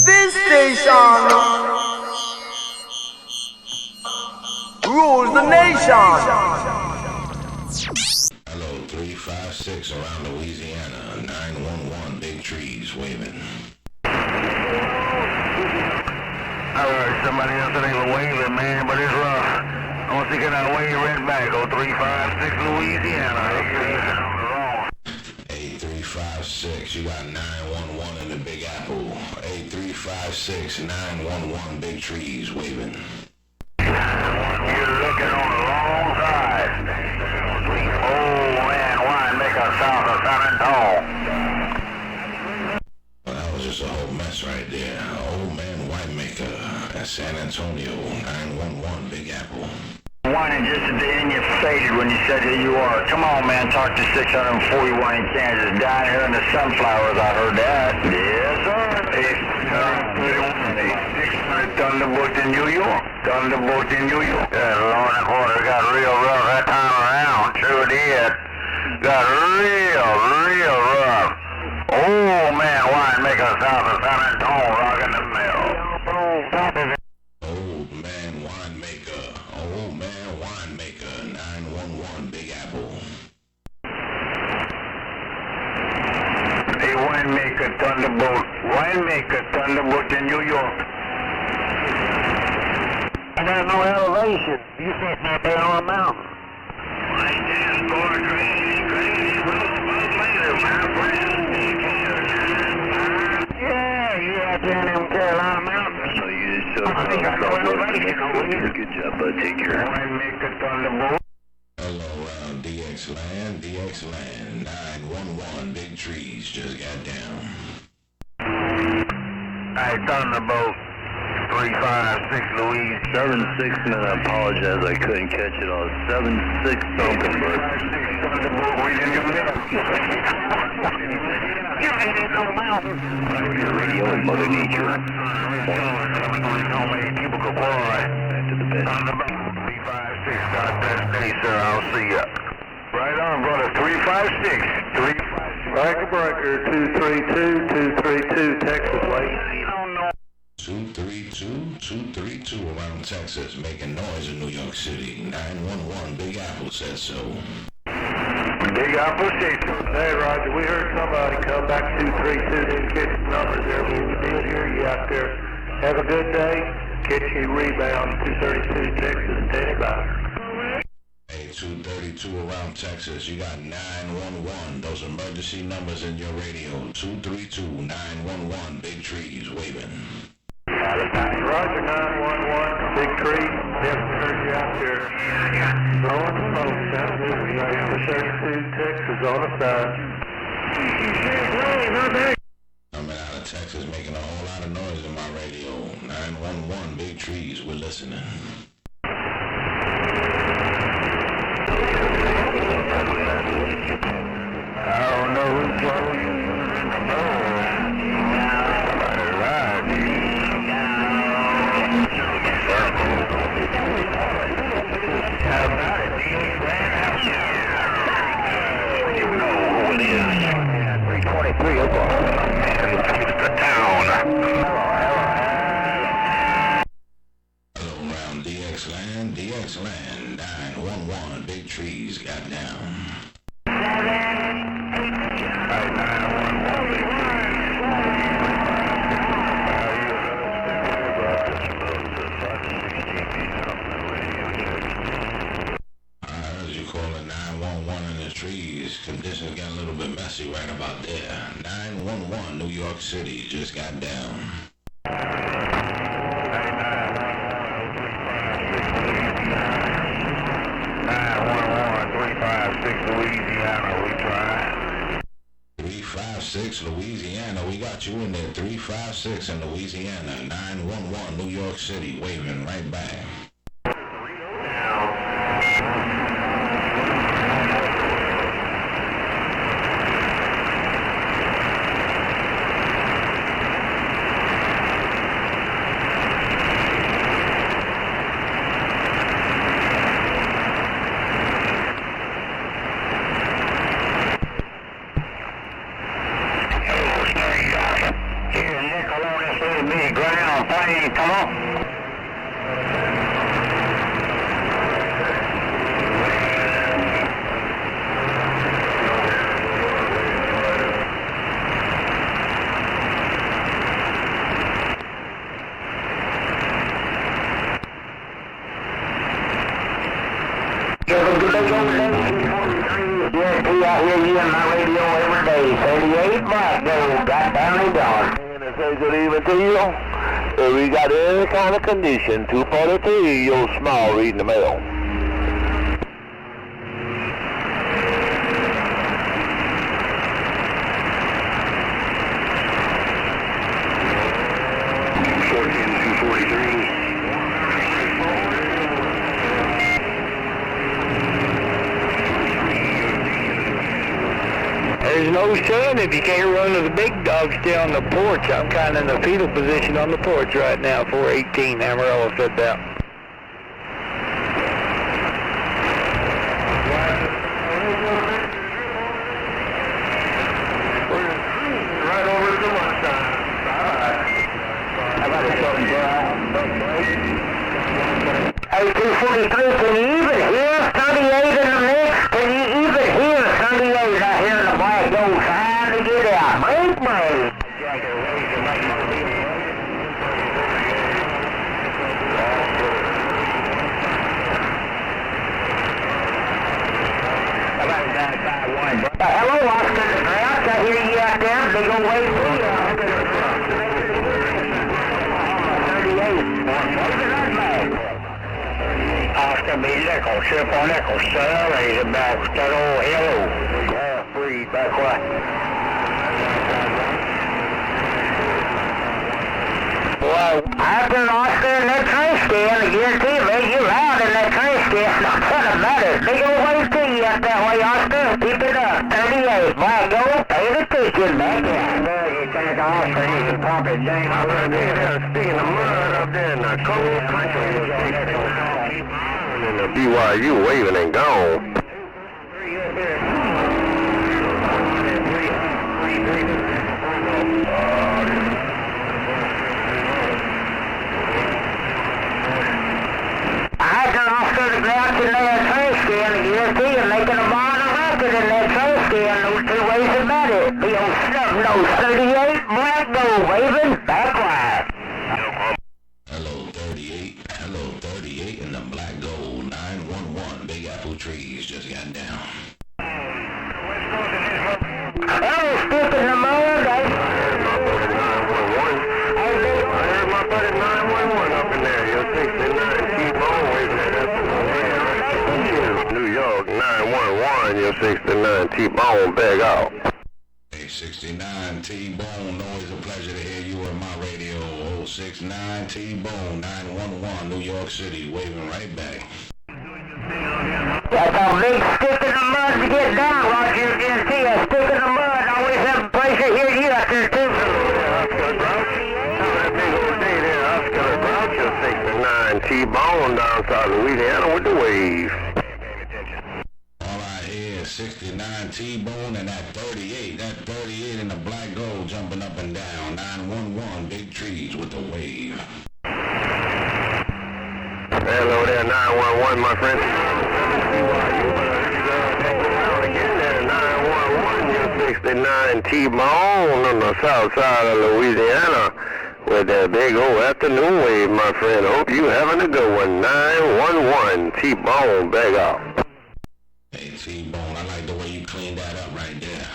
This station rules the nation. Hello, 356 around Louisiana, 911, big trees waving. I heard somebody else that ain't waving, man, but it's rough. I want to get that wave right back. 0356 Louisiana. Hey, 356, you got 911 in the Big Apple. Hey, 356, 911, big trees waving. You're looking on the wrong side. Oh, man, winemaker south of San Antonio. Well, that was just a whole mess right there. Old man winemaker at San Antonio, 911, Big Apple. Whining just at the end you faded when you said who you are. Come on, man, talk to 641 in Kansas. Down here in the sunflowers, I heard that. Yes, sir. 600 Thunderbolt in New York. Thunderbolt in New York. Yeah, Law and Order got real rough that time around. Sure did. Got real rough. Oh, man, winemaker south of San Antonio, rocking the mill. Old man winemaker, 911, Big Apple. Hey, winemaker Thunderbolt in New York. I got no elevation. You can't not there on a mountain. I just scored crazy later, my friend. Yeah, you out there in them Carolina mountains. So you just I got no elevation. Good job, bud. Take care. Winemaker Thunderbolt. Hello, DX Land, 911, big trees just got down. Hey, Thunderbolt, 356 Louise. 7-6, man, I apologize, I couldn't catch it all. 7-6 something, bud. Thunderbolt, we didn't even know. You ain't in no mountain. Radio and Mother Nature. How many people could fly? Back to the bed. Thunderbolt, 356, got that day, sir, I'll see ya. Right on, brother, 356, 356. Breaker, 232, Texas Lake. 232 around Texas, making noise in New York City. 911, Big Apple says so. Big Apple Station. Hey, Roger, we heard somebody come back 232, didn't catch the numbers there, but we did hear you out there. Have a good day. Catch you rebound, 232 Texas, Teddy, bye. Hey, 232 around Texas, you got 911. Those emergency numbers in your radio. 232, 911, big trees waving. Roger, 911, big tree. Definitely heard you out there. Throwing smoke, sounds good. 232 Texas on the side. Coming out of Texas, making a whole lot of noise in my radio. 911, big trees, we're listening. I don't know who's blowing. How about it? You know who it is. 323 up on the town. Hello, around DX Land, 911, big trees got down. Conditions got a little bit messy right about there. 911, New York City just got down. 356 Louisiana, we try. 356 Louisiana, we got you in there. 356 in Louisiana, 911 New York City, waving right back. Here, Nick, along this little bit. 38 Black Gold, got down and gone. And I say good evening to you. We got any kind of condition, 243, your small reading the mail. There's no sun if you can't run to the big dog, stay on the porch. I'm kind of in the fetal position on the porch right now, 418, Amarillo said that. Right over to the lunchtime. How about it, Hey, 243, can you even hear 38 in the mix? Can you even hear 38 out here in the Black Gold trying to get out? Break me! Hello, Oscar the Grouch. I hear you out there. Big old wave for you. 38. Oscar be lekker, ship on lekker, sir. He's about that old hello. Yeah, free back what? Well, after Oscar in that train stand, I guarantee you, man, you're loud in that train stand. No fun about it. Big old wave to you out that way, Oscar. Keep it up. 38, Black Gold, pay the ticket, back in. You take Oscar, you can pop it down. I'm up there, sticking the mud up there in the cold country. And the BYU waving and gone. I got off to the ground in that train stand, and guarantee you making a modern record in that train stand, no two ways about it. The old snub nose 38 Black Gold waving back wide. Hello 38 in the Black Gold 911 Big Apple Trees just got down. Hello, stick in the mud, I heard my buddy 911 up in there. You're 69, keep on waving at us. New York 911, you're 69, T-Bone, beg out. Hey, 69 T-Bone, always a pleasure to hear you on my radio. 069 T-Bone 911 New York City, waving right back. That's a big stick in the mud to get down, Roger. You can see a stick in the mud. I always have a pleasure to hear you out there, too. Oscar Grouch. That big old day there, Oscar Grouch, 69 T-Bone down south Louisiana with the wave. All I hear is 69 T-Bone and that 38 in the Black Gold jumping up and down. 911 Big Trees with the wave. Hello there, 911, my friend. Again there, 911, you're 69 T-Bone on the south side of Louisiana with that big old afternoon wave, my friend. Hope you having a good one. 911 T-Bone, beg out. Hey, T-Bone, I like the way you cleaned that up right there.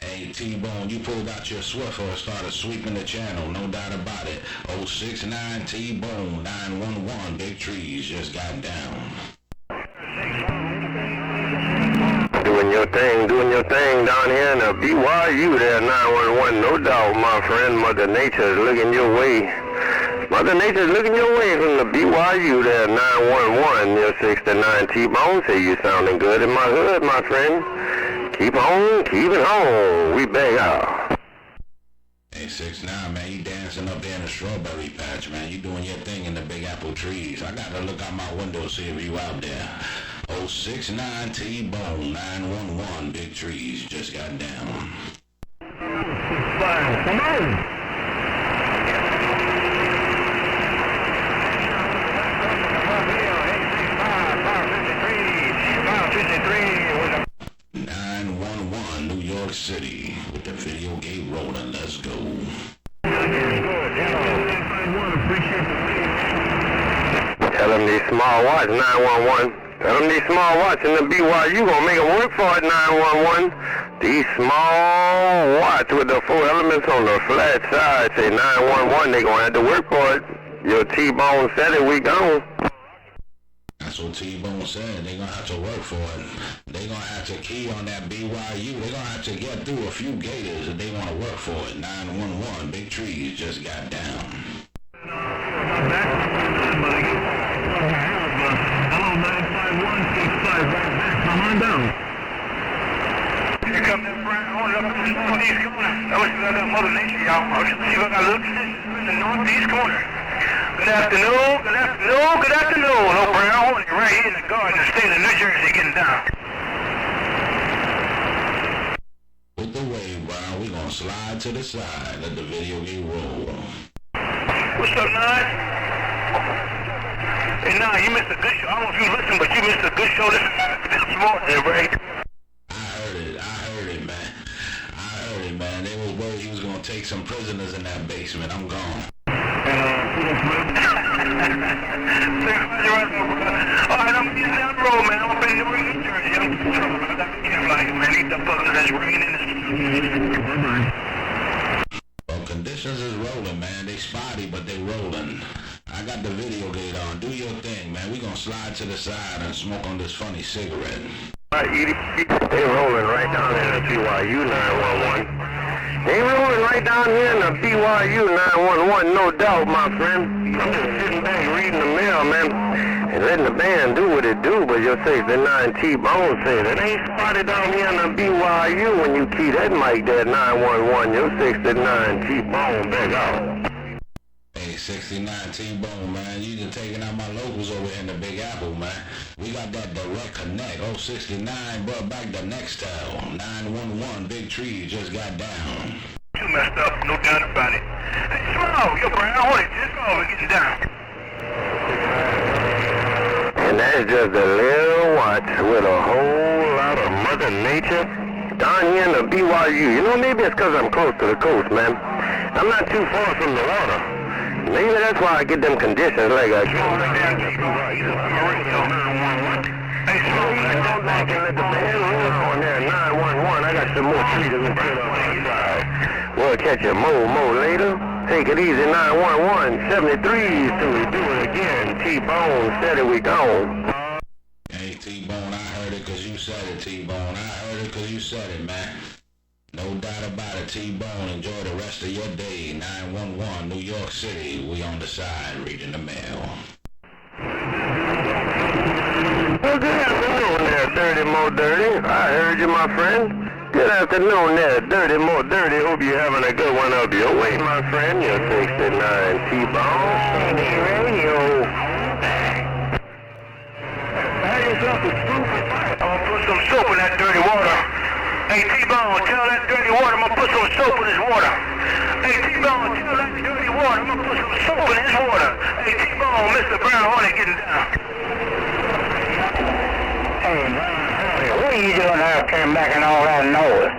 Hey, T-Bone, you pulled out your Swiffer and started sweeping the channel, no doubt about it. 069 T-Bone 911 Big Trees just got down. Doing your thing down here in the BYU there, 911, no doubt, my friend. Mother Nature's looking your way. Mother Nature's looking your way from the BYU there, 911. Your 69 T-Bone, say you sounding good in my hood, my friend. Keep on, keep it on. We beg out. Hey, 69, man, you dancing up there in the strawberry patch, man. You doing your thing in the Big Apple Trees. I gotta look out my window, see if you out there. 069 T-Bone 911 Big Trees just got down. Come on. New York City with the video gate rolling. Let's go. Tell them these small watch, 911. Tell them these small watch in the BYU gonna make them work for it, 911. These small watts with the 4 elements on the flat side say 911. They gonna have to work for it. Your T-Bone said it, we gone. That's what T-Bone said. They're going to have to work for it. They're going to have to key on that BYU. They're going to have to get through a few gators if they want to work for it. 911, big trees just got down. Hello, 95165. Come on down. Here comes that Brian Hornet up in the northeast corner. I wish I got Mother Nature, y'all. I wish see if I got a little in the northeast corner. Good afternoon, good afternoon, good afternoon. No Brian Hornet right here in the garden, the state of New Jersey, getting down. With the wave, Brian, we're going to slide to the side. Let the video get roll. What's up, Nine? Hey, Nine, you missed a good show. I don't know if you listened, but you missed a good show this morning, right? I heard it, man. They was worried he was going to take some prisoners in that basement. I'm gone. Alright, I'm getting down the road, man. I'm up in New Jersey. I'm in trouble. I got to get like, man. These the buggers that's raining. Well, conditions is rolling, man. They spotty, but they rolling. I got the video gate on. Do your thing, man. We gonna slide to the side and smoke on this funny cigarette. They rolling right down in the BYU 911. They rolling right down here in the BYU 911, no doubt, my friend. I'm just sitting back reading the mail, man, and letting the band do what it do, but your 69 T-Bone said it ain't spotted down here in the BYU when you key that mic there 911, your 69 T-Bone back out. Hey, 69 T-Bone, man. You just taking out my locals over here in the Big Apple, man. We got that direct connect. 069 brought back the next tower. 911, big tree just got down. You messed up, no doubt about it. Hey, Small, yo, Brian Hornet, just over getting down. And that's just a little watch with a whole lot of Mother Nature down here in the BYU. You know, maybe it's because I'm close to the coast, man. I'm not too far from the water. Maybe that's why I get them conditions like I do. Hey, Small, go back and let the band roll on there. 911, I got some more trees to put on the side. We'll catch you more later. Take it easy, 911, 73s till we do it again. T-Bone said it, we gone. Hey, T-Bone, I heard it because you said it, T-Bone. I heard it because you said it, man. No doubt about it, T-Bone. Enjoy the rest of your day. 911, New York City. We on the side reading the mail. Well, good afternoon there, Dirty Mo Dirty. I heard you, my friend. Good afternoon there, Dirty Mo Dirty. Hope you're having a good one up your way, my friend. Your 69 T-Bone. Sandy Radio. Have yourself a scoop. I'm gonna put some soap in that dirty water. Hey, T-Bone, tell that dirty water I'm gonna put some soap in his water. Hey, T-Bone, tell that dirty water I'm gonna put some soap in his water. Hey, T-Bone, Mr. Brown Hornet getting down. Hey, what are you doing out there making all that noise?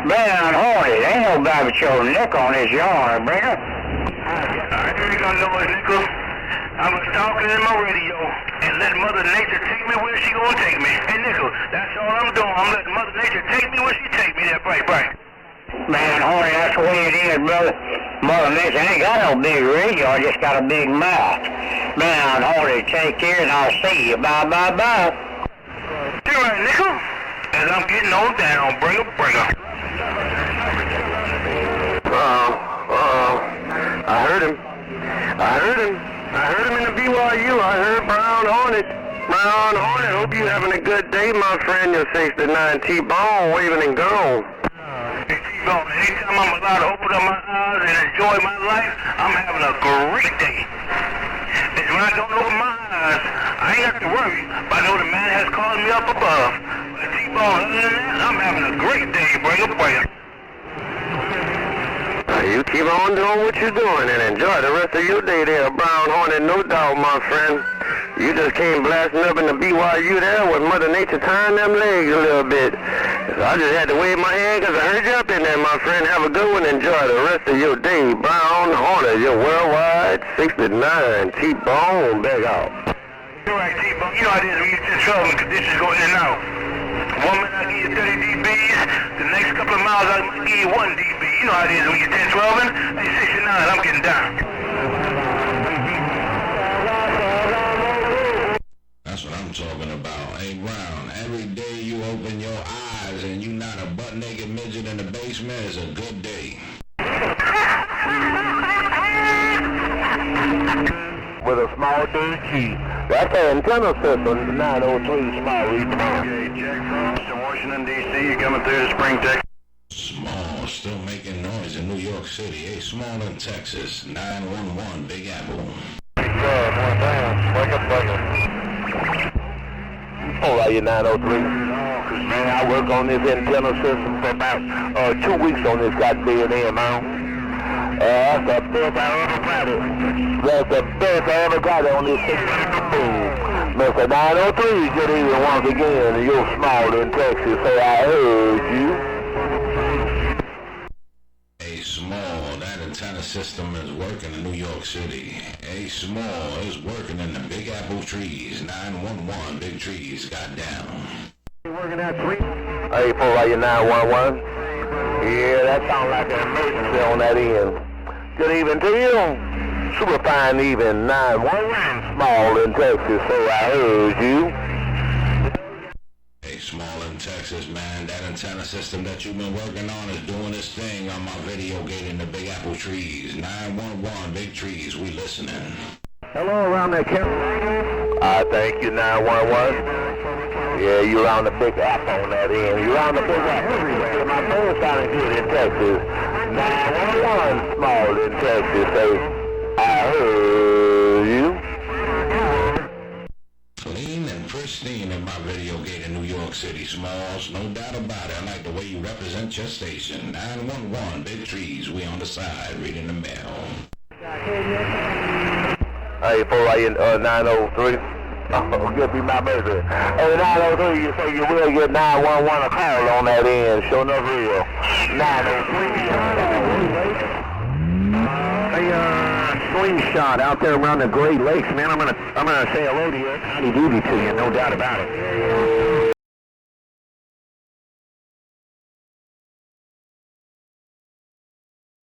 Brown Hornet, ain't nobody but your nickel on this yard, Bringer. I ain't got no nickel. I was talking in my radio and let Mother Nature take me where she gonna take me. Hey, Nickel, that's all I'm doing. I'm letting Mother Nature take me where she take me. That right. Man, Hornet, that's the way it is, brother. Mother Nature ain't got no big radio, I just got a big mouth. Man, Hornet, take care and I'll see you. Bye. You're right, Nickel. As I'm getting on down, bring her. I heard him. I heard him in the BYU. I heard Brown Hornet. Hope you having a good day, my friend. Your 69 T-Bone waving and gone. Hey, T-Bone, anytime I'm allowed to open up my eyes and enjoy my life, I'm having a great day. And when I don't open my eyes, I ain't have to worry. But I know the man has called me up above. But T-Bone, other than that, I'm having a great day. Bring a prayer. You keep on doing what you're doing and enjoy the rest of your day there, Brown Hornet, no doubt, my friend. You just came blasting up in the BYU there with Mother Nature tying them legs a little bit. So I just had to wave my hand because I heard you up in there, my friend. Have a good one. Enjoy the rest of your day. Brown Hornet, your worldwide 69 T-Bone back out. You're right, T-Bone. You know how it is when you just trouble and conditions going in and out. 1 minute I give you 30 dBs, the next couple of miles I might give you 1 dB. You know how it is when you're 10, 12, and hey, 69, I'm getting down. That's what I'm talking about. Hey, Brown, every day you open your eyes and you not a butt-naked midget in the basement is a good day. With a small DG. That's the antenna system, the 903 small return. Okay, Jack from Washington, D.C., you coming through to Spring, Texas? Small, still making noise in New York City. Hey, Small in Texas, 911, Big Apple. All right, you 903. Man, I work on this antenna system for about 2 weeks on this goddamn end, man. That's the best I ever got it. That's the best I ever got it on this system. Mr. 903, good evening once again. You're Small in Texas, so I heard you. Hey, Small, that antenna system is working in New York City. Hey, Small is working in the Big Apple trees. 911, big trees, goddamn. Working at 3. Hey, 4 right, 911. Yeah, that sounds like an emergency on that end. Good evening to you. Super fine evening, 911, Small in Texas, so I heard you. Hey, Small in Texas, man, that antenna system that you've been working on is doing its thing on my video gate in the Big Apple trees. 911, big trees, we listening. Hello, around there, Kevin. Thank you, 911. Yeah, you're on the Big Apple on that end. You're on the Big Apple everywhere. My phone sounding good in Texas. 911, Small in Texas, so I heard you. Clean and pristine in my video gate in New York City, Smalls. No doubt about it. I like the way you represent your station. 911, big trees, we on the side, reading the mail. Hey, 4 right, 903. Oh, good be my birthday. Hey, 903, you say you will get 911 a call on that end. Sure enough real. 903. Hey, Slingshot out there around the Great Lakes, man. I'm gonna say hello to you. Howdy doody to you, no doubt about it.